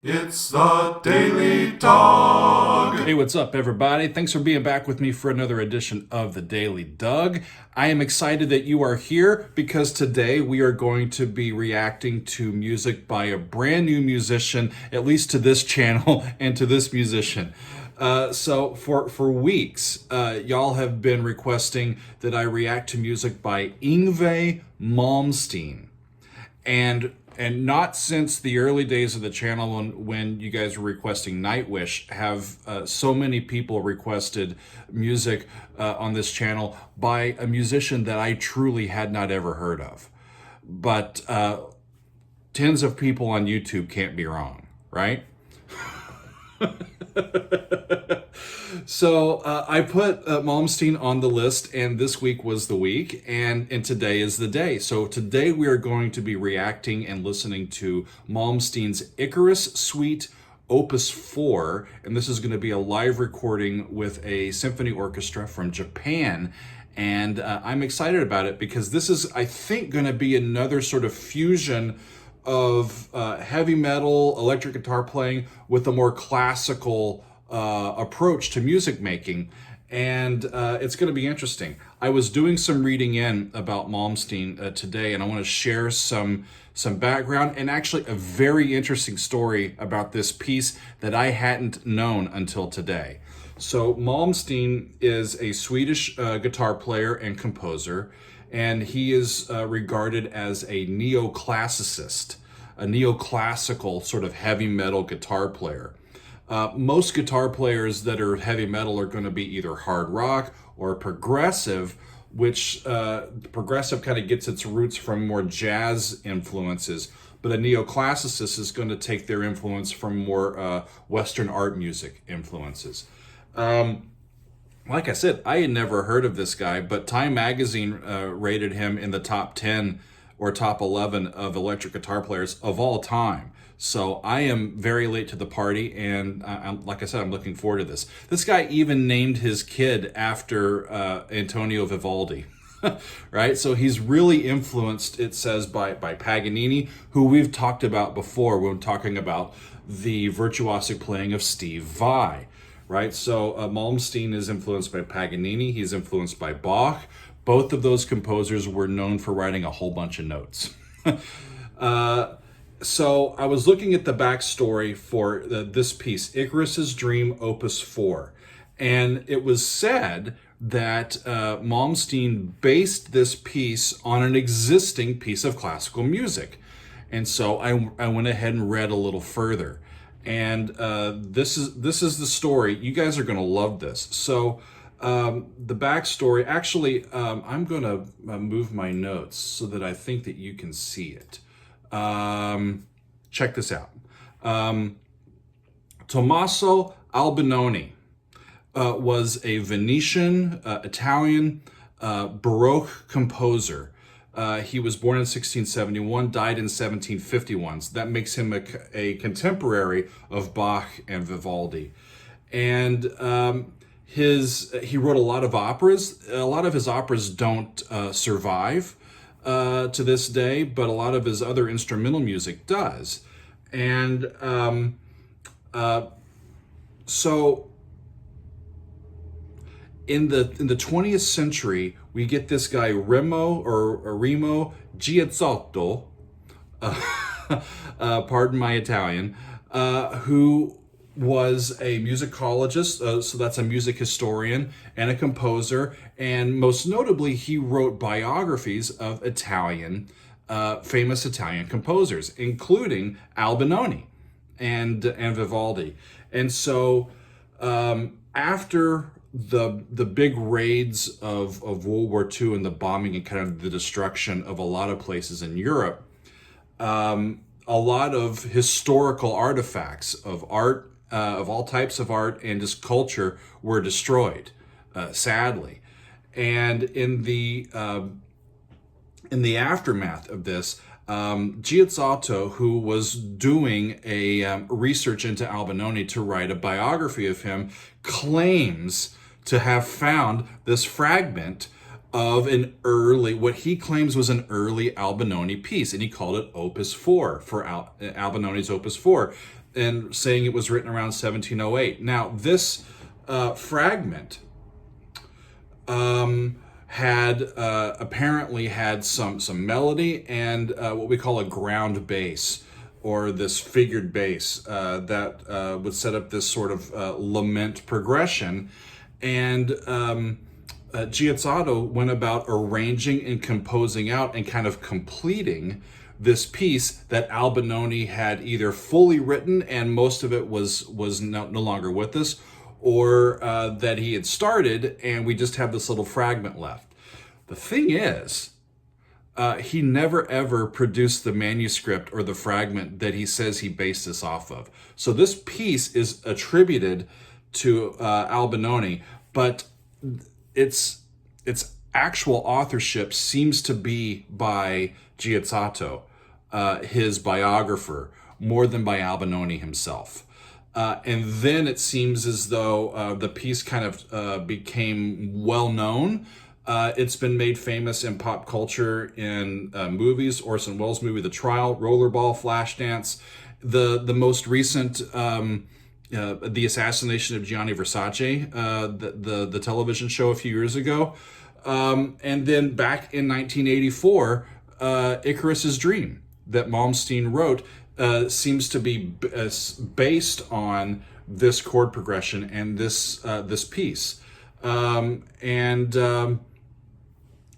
It's the Daily Dog. Hey, what's up, everybody? Thanks for being back with me for another edition of the Daily Doug. I am excited that you are here because today we are going to be reacting to music by a brand new musician, at least to this channel and to this musician. So for weeks, y'all have been requesting that I react to music by Yngwie Malmsteen. And not since the early days of the channel when you guys were requesting Nightwish have so many people requested music on this channel by a musician that I truly had not ever heard of. But tens of people on YouTube can't be wrong, right? So I put Malmsteen on the list, and this week was the week, and today is the day. So today we are going to be reacting and listening to Malmsteen's Icarus Suite Opus 4, and this is going to be a live recording with a symphony orchestra from Japan. And I'm excited about it because this is, I think, going to be another sort of fusion of heavy metal, electric guitar playing with a more classical approach to music making. And it's going to be interesting. I was doing some reading in about Malmsteen today, and I want to share some background and actually a very interesting story about this piece that I hadn't known until today. So Malmsteen is a Swedish guitar player and composer, and he is regarded as a neoclassicist, a neoclassical sort of heavy metal guitar player. Most guitar players that are heavy metal are going to be either hard rock or progressive, which progressive kind of gets its roots from more jazz influences, but a neoclassicist is going to take their influence from more Western art music influences. Like I said, I had never heard of this guy, but Time Magazine rated him in the top 10 or top 11 of electric guitar players of all time. So I am very late to the party, and like I said, I'm looking forward to this. This guy even named his kid after Antonio Vivaldi, right? So he's really influenced, it says, by Paganini, who we've talked about before when talking about the virtuosic playing of Steve Vai. Right, so Malmsteen is influenced by Paganini. He's influenced by Bach. Both of those composers were known for writing a whole bunch of notes. So I was looking at the backstory for this piece, Icarus's Dream Opus 4. And it was said that Malmsteen based this piece on an existing piece of classical music. And so I went ahead and read a little further. And this is the story. You guys are going to love this. So the backstory, actually, I'm going to move my notes so that I think that you can see it. Check this out. Tommaso Albinoni was a Venetian, Italian, baroque composer. He was born in 1671, died in 1751. So that makes him a contemporary of Bach and Vivaldi. And he wrote a lot of operas. A lot of his operas don't survive to this day, but a lot of his other instrumental music does. And so in the 20th century, we get this guy Remo Giazzotto, pardon my Italian, who was a musicologist, so that's a music historian and a composer, and most notably he wrote biographies of famous Italian composers, including Albinoni and Vivaldi. And so after the big raids of World War II and the bombing and kind of the destruction of a lot of places in Europe, a lot of historical artifacts of art, of all types of art and just culture were destroyed, sadly. And in the aftermath of this, Giazzotto, who was doing a research into Albinoni to write a biography of him, claims to have found this fragment of what he claims was an early Albinoni piece, and he called it Opus 4 for Albinoni's Opus 4, and saying it was written around 1708. Now, this fragment had apparently had some melody and what we call a ground bass, or this figured bass that would set up this sort of lament progression. And Giazzato went about arranging and composing out and kind of completing this piece that Albinoni had either fully written and most of it was no longer with us, or that he had started and we just have this little fragment left. The thing is, he never ever produced the manuscript or the fragment that he says he based this off of. So this piece is attributed to Albinoni, but its actual authorship seems to be by Giazzato, his biographer, more than by Albinoni himself. And then it seems as though the piece kind of became well known. It's been made famous in pop culture in movies, Orson Welles' movie The Trial, Rollerball, Flashdance, the most recent the assassination of Gianni Versace, the television show a few years ago, and then back in 1984, Icarus's Dream that Malmsteen wrote seems to be based on this chord progression and this piece,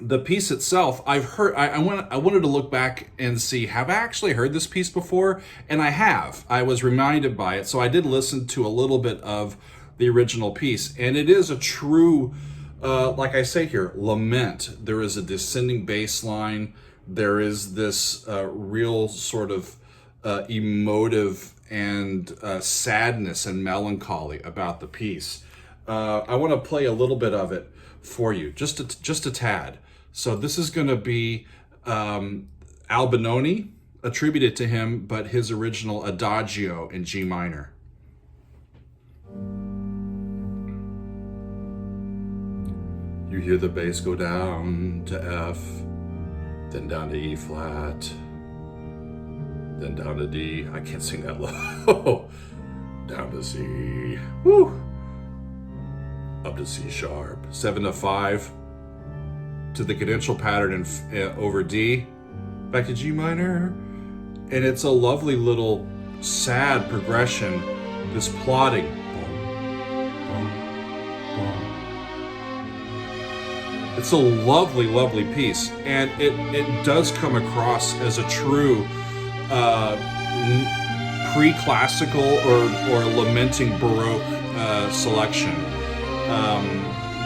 the piece itself, I've heard. I wanted to look back and see, have I actually heard this piece before? And I have. I was reminded by it, so I did listen to a little bit of the original piece, and it is a true, like I say here, lament. There is a descending bass line. There is this real sort of emotive and sadness and melancholy about the piece. I want to play a little bit of it for you, just a tad. So this is going to be Albinoni, attributed to him, but his original Adagio in G minor. You hear the bass go down to F, then down to E flat, then down to D. I can't sing that low. Down to C. Woo! Up to C sharp. 7 to 5 to the cadential pattern over D, back to G minor, and it's a lovely little sad progression. This plodding. It's a lovely, lovely piece, and it does come across as a true pre-classical or lamenting baroque selection.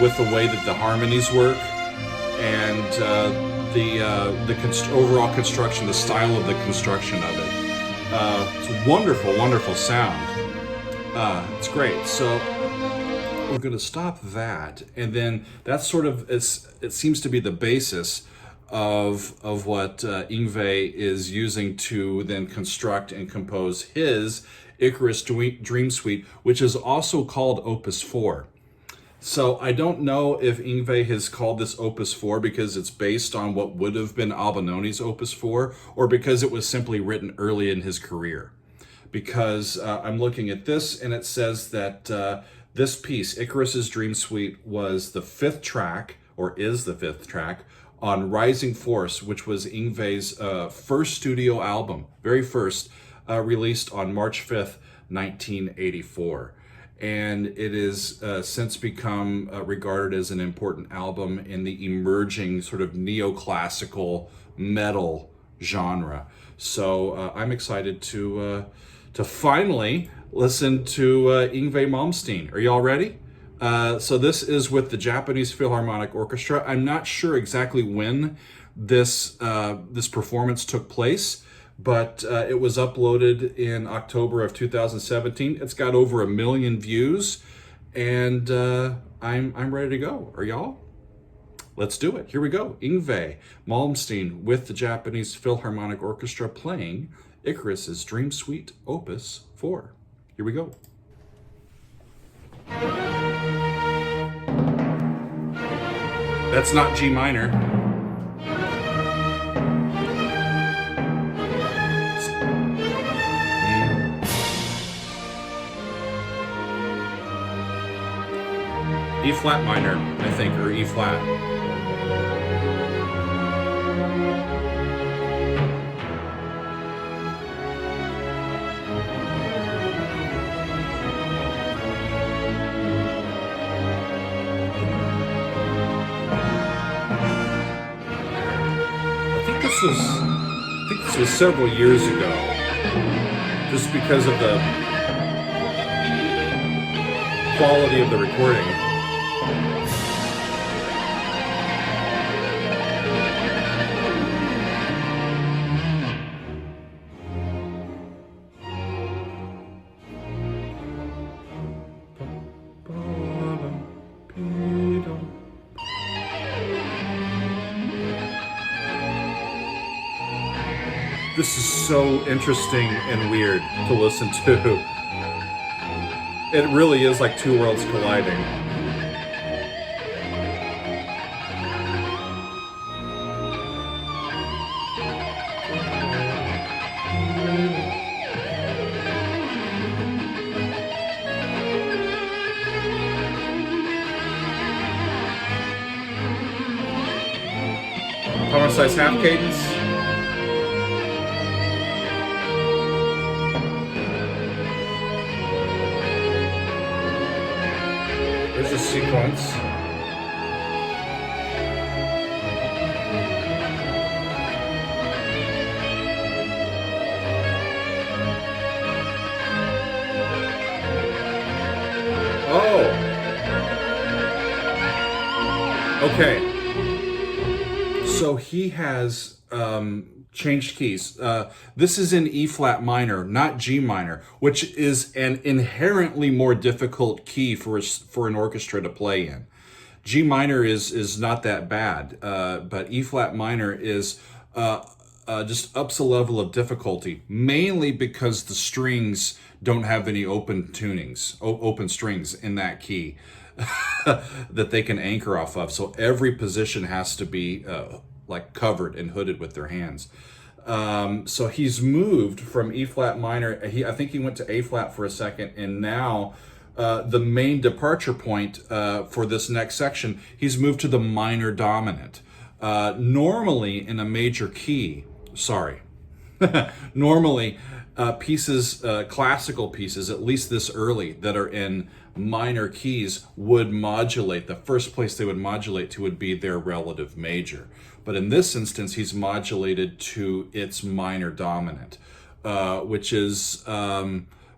With the way that the harmonies work and the overall construction, the style of the construction of it. It's a wonderful, wonderful sound. It's great. So we're going to stop that, and then that's sort of it seems to be the basis of what Yngwie is using to then construct and compose his Icarus Dream Suite, which is also called Opus 4. So I don't know if Yngwie has called this Opus 4 because it's based on what would have been Albinoni's Opus 4, or because it was simply written early in his career. Because I'm looking at this and it says that this piece, Icarus's Dream Suite, was the fifth track, or is the fifth track, on Rising Force, which was Yngwie's first studio album, very first, released on March 5th, 1984. And it is since become regarded as an important album in the emerging sort of neoclassical metal genre. So I'm excited to finally listen to Yngwie Malmsteen. Are y'all ready? So this is with the Japanese Philharmonic Orchestra. I'm not sure exactly when this performance took place, but it was uploaded in October of 2017. It's got over 1 million views, and I'm ready to go. Are y'all? Let's do it. Here we go. Yngwie Malmsteen with the Japanese Philharmonic Orchestra playing Icarus's Dream Suite Opus 4. Here we go. That's not G minor. E flat minor, I think, or E flat. I think this was several years ago, just because of the quality of the recording. This is so interesting and weird to listen to. It really is like two worlds colliding. Power size half cadence. There's a sequence. Oh. Okay. So he has changed keys. This is in E flat minor, not G minor, which is an inherently more difficult key for an orchestra to play in. G minor is not that bad, but E flat minor is just ups a level of difficulty, mainly because the strings don't have any open tunings, open strings in that key that they can anchor off of. So every position has to be like covered and hooded with their hands. So he's moved from E flat minor. I think he went to A flat for a second, and now the main departure point for this next section, he's moved to the minor dominant. Normally in a major key, normally pieces, classical pieces, at least this early, that are in minor keys would modulate. The first place they would modulate to would be their relative major. But in this instance, he's modulated to its minor dominant, which is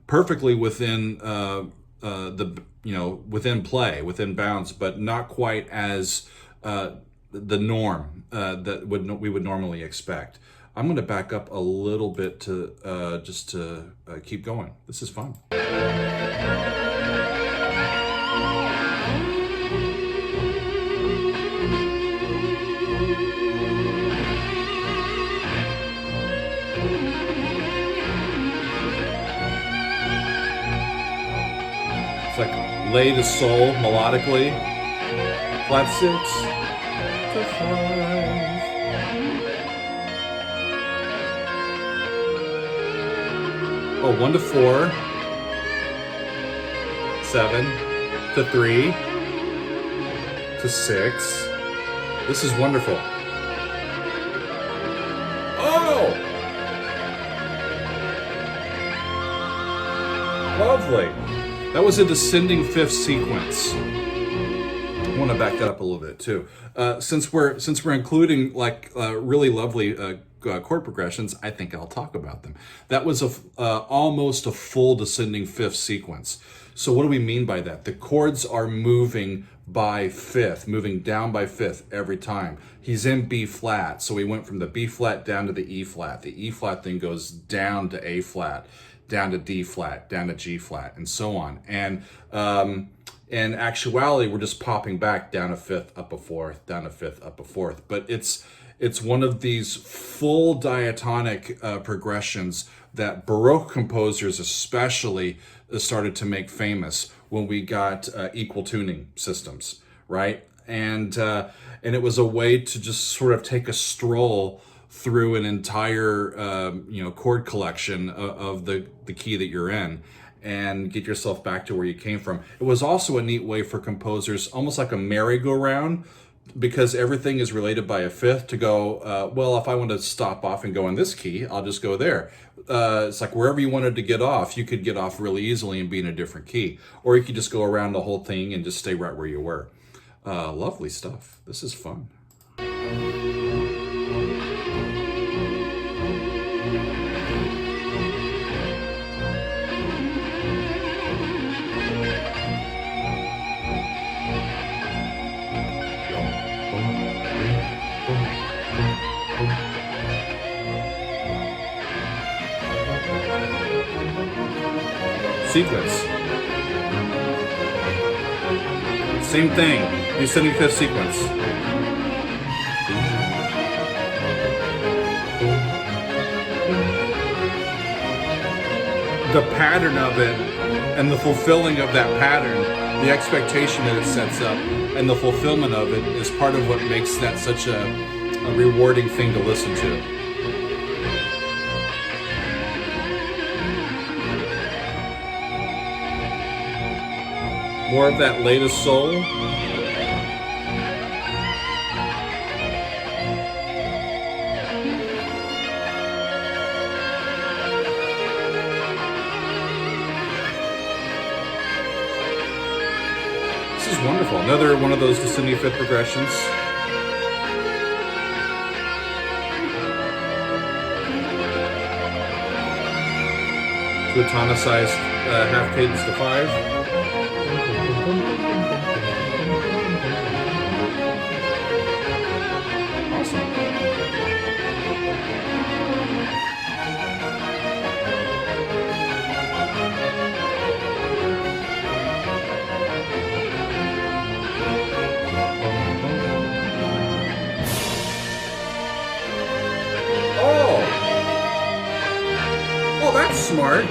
perfectly within within play, within bounds, but not quite as the norm that we would normally expect. I'm going to back up a little bit to just to keep going. This is fun. It's like lay to sol melodically. Flat 6 to 5. Oh, 1 to 4, 7 to 3 to 6. This is wonderful. Oh! Lovely. That was a descending fifth sequence. I want to back that up a little bit too. Since we're including like really lovely chord progressions, I think I'll talk about them. That was almost a full descending fifth sequence. So what do we mean by that? The chords are moving by fifth, moving down by fifth every time. He's in B flat, so we went from the B flat down to the E flat. The E flat then goes down to A flat, down to D flat, down to G flat, and so on. And in actuality, we're just popping back down a fifth, up a fourth, down a fifth, up a fourth. But it's one of these full diatonic progressions that Baroque composers especially started to make famous when we got equal tuning systems, right? and it was a way to just sort of take a stroll through an entire chord collection of the key that you're in, and get yourself back to where you came from. It was also a neat way for composers, almost like a merry-go-round, because everything is related by a fifth, to go, well, if I want to stop off and go in this key, I'll just go there. It's like wherever you wanted to get off, you could get off really easily and be in a different key. Or you could just go around the whole thing and just stay right where you were. Lovely stuff. This is fun. Sequence. Same thing. The 75th sequence. The pattern of it and the fulfilling of that pattern, the expectation that it sets up, and the fulfillment of it is part of what makes that such a rewarding thing to listen to. More of that latest soul. This is wonderful. Another one of those to 75th progressions. To a tonicized half cadence to 5. Oh, that's smart.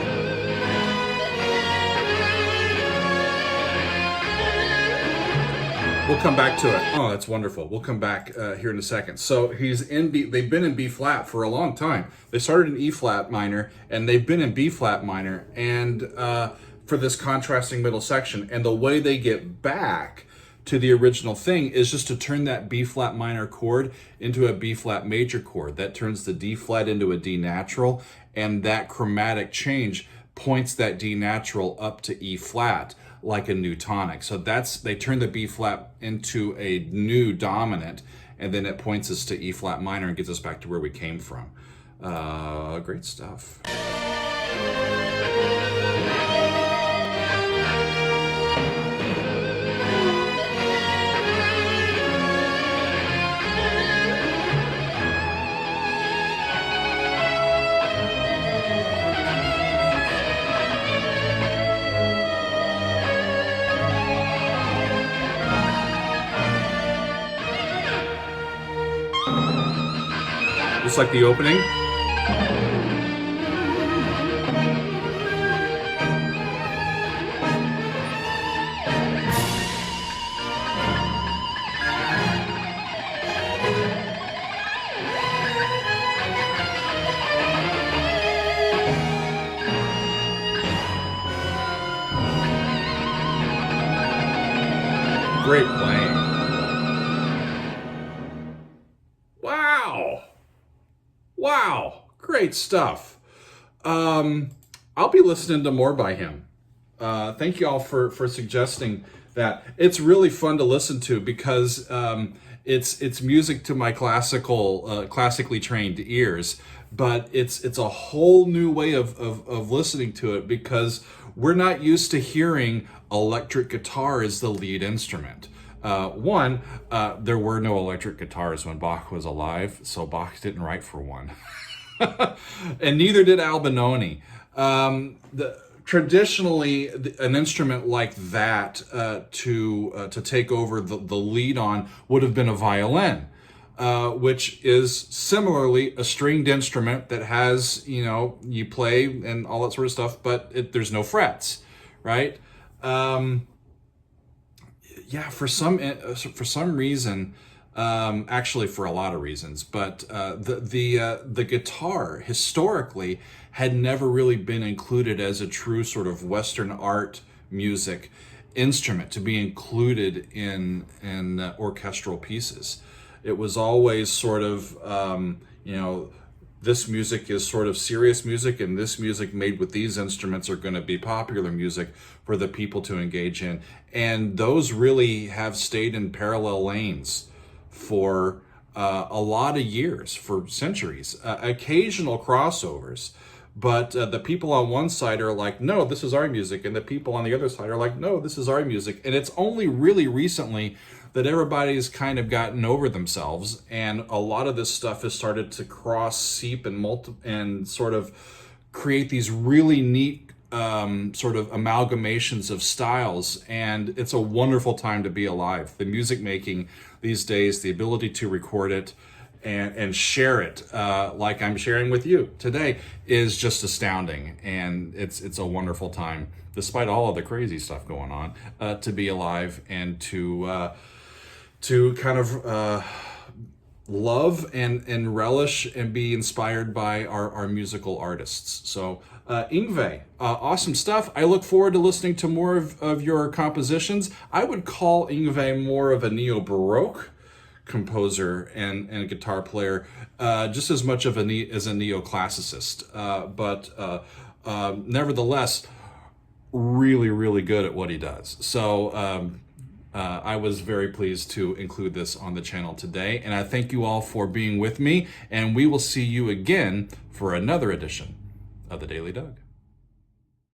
We'll come back to it. Oh, that's wonderful. We'll come back here in a second. So he's in B. They've been in B flat for a long time. They started in E flat minor, and they've been in B flat minor, and for this contrasting middle section. And the way they get back to the original thing is just to turn that B flat minor chord into a B flat major chord. That turns the D flat into a D natural, and that chromatic change points that D natural up to E flat like a new tonic. So they turn the B flat into a new dominant, and then it points us to E flat minor and gets us back to where we came from. Great stuff. Just like the opening. Great playing. Wow, great stuff. I'll be listening to more by him. Thank you all for suggesting that. It's really fun to listen to because it's music to my classically trained ears, but it's a whole new way of listening to it because we're not used to hearing electric guitar as the lead instrument. There were no electric guitars when Bach was alive, so Bach didn't write for one. And neither did Albinoni. Traditionally, an instrument like that to take over the lead on would have been a violin, which is similarly a stringed instrument that has, you play and all that sort of stuff, but there's no frets, right? Yeah, for some reason, actually for a lot of reasons, but the guitar historically had never really been included as a true sort of Western art music instrument to be included in orchestral pieces. It was always sort of this music is sort of serious music, and this music made with these instruments are going to be popular music for the people to engage in. And those really have stayed in parallel lanes for a lot of years, for centuries. Occasional crossovers, but the people on one side are like, no, this is our music, and the people on the other side are like, no, this is our music. And it's only really recently that everybody's kind of gotten over themselves, and a lot of this stuff has started to cross, seep, and sort of create these really neat sort of amalgamations of styles. And it's a wonderful time to be alive. The music making these days, the ability to record it and share it like I'm sharing with you today is just astounding. And it's a wonderful time, despite all of the crazy stuff going on, to be alive and to kind of love and relish and be inspired by our musical artists. So Yngwie, awesome stuff. I look forward to listening to more of your compositions. I would call Yngwie more of a neo-baroque composer and a guitar player, just as much of as a neoclassicist, but nevertheless really, really good at what he does. So I was very pleased to include this on the channel today, and I thank you all for being with me, and we will see you again for another edition of the Daily Doug.